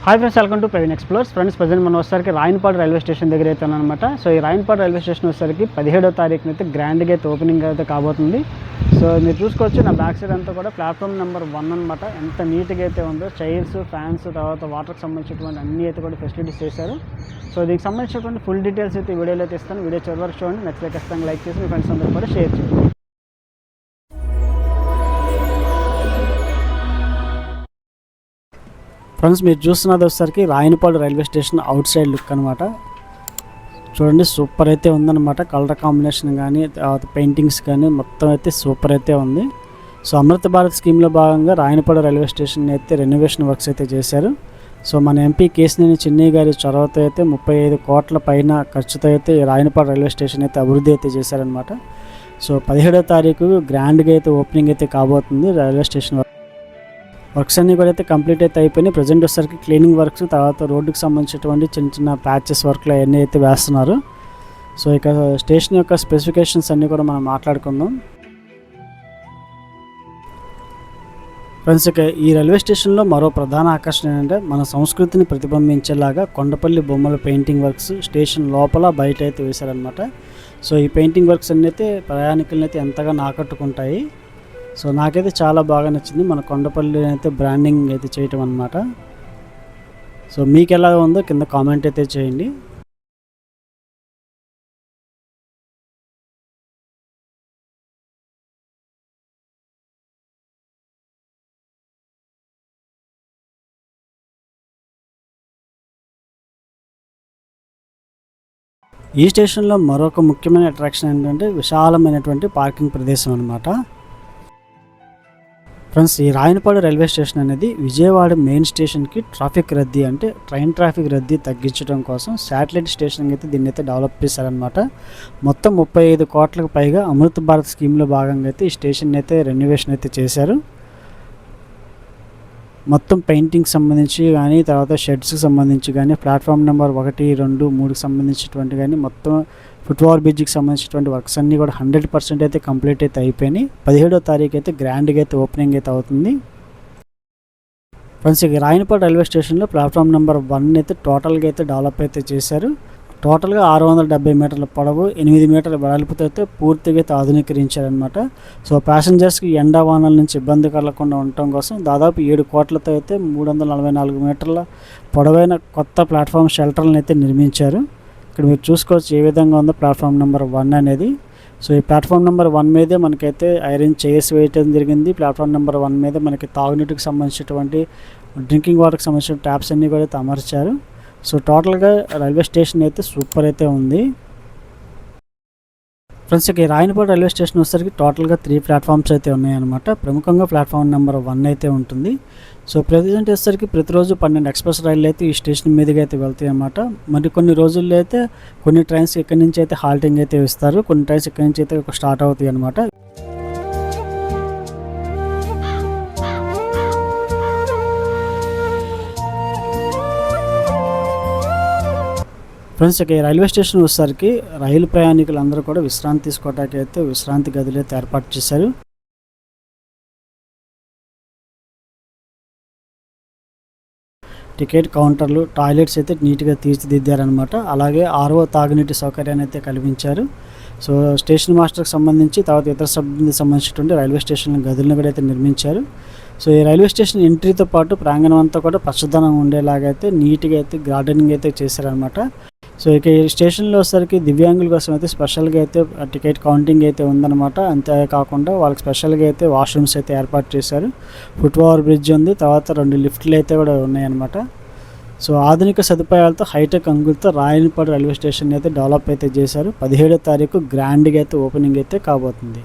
Hi friends, welcome to Praveen explores. Friends, present మనం వచ్చేసరికి Rayanapadu railway station దగ్గర అయితే అనమాట. సో ఈ రాయనపాడు రైల్వే స్టేషన్ వచ్చేసరికి 17వ తారీఖున అయితే గ్రాండ్గా అయితే ఓపెనింగ్ అయితే కాబోతుంది. సో మీరు చూసుకోవచ్చు, నా బ్యాక్ సైడ్ అంతా కూడా ప్లాట్ఫామ్ నెంబర్ 1 అనమాట. ఎంత నీట్గా అయితే ఉందో, చైర్స్, ఫ్యాన్స్, తర్వాత వాటర్కి సంబంధించినటువంటి అన్ని అయితే కూడా ఫెసిలిటీస్ చేశారు. సో దీనికి సంబంధించినటువంటి ఫుల్ డీటెయిల్స్ అయితే వీడియోలో అయితే ఇస్తాను. వీడియో చివరి వరకు చూడండి, నచ్చితే ఖచ్చితంగా లైక్ చేసి మీ ఫ్రెండ్స్ అందరూ కూడా షేర్ చేయండి. ఫ్రెండ్స్, మీరు చూస్తున్నది వచ్చేసరికి Rayanapadu railway station out side look అనమాట. చూడండి, సూపర్ అయితే ఉందన్నమాట. కలర్ కాంబినేషన్ కానీ, తర్వాత పెయింటింగ్స్ కానీ మొత్తం అయితే సూపర్ అయితే ఉంది. సో అమృత భారత్ స్కీమ్లో భాగంగా రాయనపాడు రైల్వే స్టేషన్ అయితే రెనోవేషన్ వర్క్స్ అయితే చేశారు. సో మన ఎంపీ కేశినేని చిన్ని గారి చొరవతో అయితే 35 కోట్ల పైన ఖర్చుతో అయితే రాయనపాడు రైల్వే స్టేషన్ అయితే అభివృద్ధి అయితే చేశారనమాట. సో 17వ తారీఖు గ్రాండ్గా అయితే ఓపెనింగ్ అయితే కాబోతుంది రైల్వే స్టేషన్. వర్క్స్ అన్నీ కూడా అయితే కంప్లీట్ అయితే అయిపోయినాయి. ప్రజెంట్ వచ్చేసరికి క్లీనింగ్ వర్క్స్, తర్వాత రోడ్డుకి సంబంధించినటువంటి చిన్న చిన్న ప్యాచెస్ వర్క్లు అవన్నీ అయితే వేస్తున్నారు. సో ఇక స్టేషన్ యొక్క స్పెసిఫికేషన్స్ అన్నీ కూడా మనం మాట్లాడుకుందాం. ఫ్రెండ్స్, ఇక ఈ రైల్వే స్టేషన్లో మరో ప్రధాన ఆకర్షణ ఏంటంటే మన సంస్కృతిని ప్రతిబింబించేలాగా కొండపల్లి బొమ్మల పెయింటింగ్ వర్క్స్ స్టేషన్ లోపల బయట అయితే వేశారనమాట. సో ఈ పెయింటింగ్ వర్క్స్ అన్నీ అయితే ప్రయాణికులను అయితే ఎంతగానో ఆకట్టుకుంటాయి. సో నాకైతే చాలా బాగా నచ్చింది మన కొండపల్లి అయితే బ్రాండింగ్ అయితే చేయటం అనమాట. సో మీకు ఎలా ఉందో కింద కామెంట్ అయితే చేయండి. ఈ స్టేషన్లో మరొక ముఖ్యమైన అట్రాక్షన్ ఏంటంటే విశాలమైనటువంటి పార్కింగ్ ప్రదేశం అనమాట. ఫ్రెండ్స్, ఈ రాయనపాడు రైల్వే స్టేషన్ అనేది విజయవాడ మెయిన్ స్టేషన్కి ట్రాఫిక్ రద్దీ, అంటే ట్రైన్ ట్రాఫిక్ రద్దీ తగ్గించడం కోసం శాటిలైట్ స్టేషన్ అయితే దీన్ని అయితే డెవలప్ చేశారనమాట. మొత్తం 35 కోట్లకు పైగా అమృత భారత్ స్కీమ్లో భాగంగా అయితే ఈ స్టేషన్ అయితే రెనోవేషన్ అయితే చేశారు. మొత్తం పెయింటింగ్ సంబంధించి కానీ, తర్వాత షెడ్స్కి సంబంధించి కానీ, ప్లాట్ఫామ్ నెంబర్ 1, 2, 3కి సంబంధించినటువంటి కానీ, మొత్తం ఫుట్ ఓవర్ బ్రిడ్జ్కి సంబంధించినటువంటి వర్క్స్ అన్నీ కూడా 100% అయితే కంప్లీట్ అయితే అయిపోయినాయి. 17వ తారీఖు అయితే గ్రాండ్గా అయితే ఓపెనింగ్ అయితే అవుతుంది. ఫ్రెండ్స్, ఇక రాయనపాడు రైల్వే స్టేషన్లో ప్లాట్ఫామ్ నెంబర్ 1 అయితే టోటల్గా అయితే డెవలప్ అయితే చేశారు. టోటల్గా 670 మీటర్ల పొడవు, 8 మీటర్ల వెడల్పుతో అయితే పూర్తిగా అయితే ఆధునీకరించారనమాట. సో ప్యాసింజర్స్కి ఎండా వానల నుంచి ఇబ్బంది కలగకుండా ఉండటం కోసం దాదాపు 7 కోట్లతో అయితే 344 మీటర్ల పొడవైన కొత్త ప్లాట్ఫామ్ షెల్టర్లను అయితే నిర్మించారు. ఇక్కడ మీరు చూసుకోవచ్చు ఏ విధంగా ఉందో ప్లాట్ఫామ్ నెంబర్ 1 అనేది. సో ఈ ప్లాట్ఫామ్ నెంబర్ 1 మీదే మనకైతే ఐరన్ చైర్స్ వేయటం జరిగింది. ప్లాట్ఫామ్ నెంబర్ 1 మీద మనకి తాగునీటికి సంబంధించినటువంటి డ్రింకింగ్ వాటర్కి సంబంధించిన ట్యాప్స్ అన్నీ కూడా అయితే అమర్చారు. సో టోటల్గా రైల్వే స్టేషన్ అయితే సూపర్ అయితే ఉంది. ఫ్రెండ్స్, ఇక రాయనపాడు రైల్వే స్టేషన్ వచ్చేసరికి టోటల్గా 3 ప్లాట్ఫామ్స్ అయితే ఉన్నాయన్నమాట. ప్రముఖంగా ప్లాట్ఫామ్ నెంబర్ 1 అయితే ఉంటుంది. సో ప్రజెంట్ వచ్చేసరికి ప్రతిరోజు 12 ఎక్స్ప్రెస్ రైళ్ళు అయితే ఈ స్టేషన్ మీదుగా అయితే వెళ్తాయి అన్నమాట. మరి కొన్ని రోజుల్లో అయితే కొన్ని ట్రైన్స్ ఇక్కడి నుంచి అయితే హాల్టింగ్ అయితే ఇస్తారు, కొన్ని ట్రైన్స్ ఇక్కడి నుంచి అయితే స్టార్ట్ అవుతాయి అన్నమాట. ఫ్రెండ్స్, ఇక రైల్వే స్టేషన్ వచ్చేసరికి రైలు ప్రయాణికులందరూ కూడా విశ్రాంతి తీసుకోవడానికి అయితే విశ్రాంతి గదులు అయితే ఏర్పాటు చేశారు. టికెట్ కౌంటర్లు, టాయిలెట్స్ అయితే నీట్గా తీర్చిదిద్దారనమాట. అలాగే RO తాగునీటి సౌకర్యాన్ని అయితే కల్పించారు. సో స్టేషన్ మాస్టర్కి సంబంధించి, తర్వాత ఇతర సిబ్బందికి సంబంధించినటువంటి రైల్వే స్టేషన్ గదులను కూడా అయితే నిర్మించారు. సో ఈ రైల్వే స్టేషన్ ఎంట్రీతో పాటు ప్రాంగణం అంతా కూడా పచ్చదనం ఉండేలాగా అయితే నీట్గా అయితే గార్డెనింగ్ అయితే చేశారనమాట. సో ఇక ఈ స్టేషన్లో వచ్చేసరికి దివ్యాంగుల కోసం అయితే స్పెషల్గా అయితే టికెట్ కౌంటింగ్ అయితే ఉందన్నమాట. అంతేకాకుండా వాళ్ళకి స్పెషల్గా అయితే వాష్రూమ్స్ అయితే ఏర్పాటు చేశారు. ఫుట్ ఓవర్ బ్రిడ్జ్ ఉంది, తర్వాత 2 లిఫ్ట్లు అయితే కూడా ఉన్నాయన్నమాట. సో ఆధునిక సదుపాయాలతో హైటెక్ అంగులతో రాయనపాడు రైల్వే స్టేషన్ అయితే డెవలప్ అయితే చేశారు. 17వ తారీఖు గ్రాండ్గా అయితే ఓపెనింగ్ అయితే కాబోతుంది.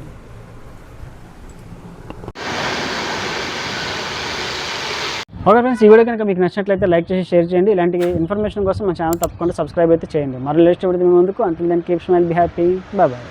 ఓకే ఫ్రెండ్స్, ఈ వీడియో కనుక మీకు నచ్చినట్లయితే లైక్ చేసి షేర్ చేయండి. ఇలాంటి ఇన్ఫర్మేషన్ కోసం మన ఛానల్ తప్పకుండా సబ్స్క్రైబ్ అయితే చేయండి. మరో లేటెస్ట్ వీడియో మీ ముందుకు. Until then keep smile, be happy, bye by.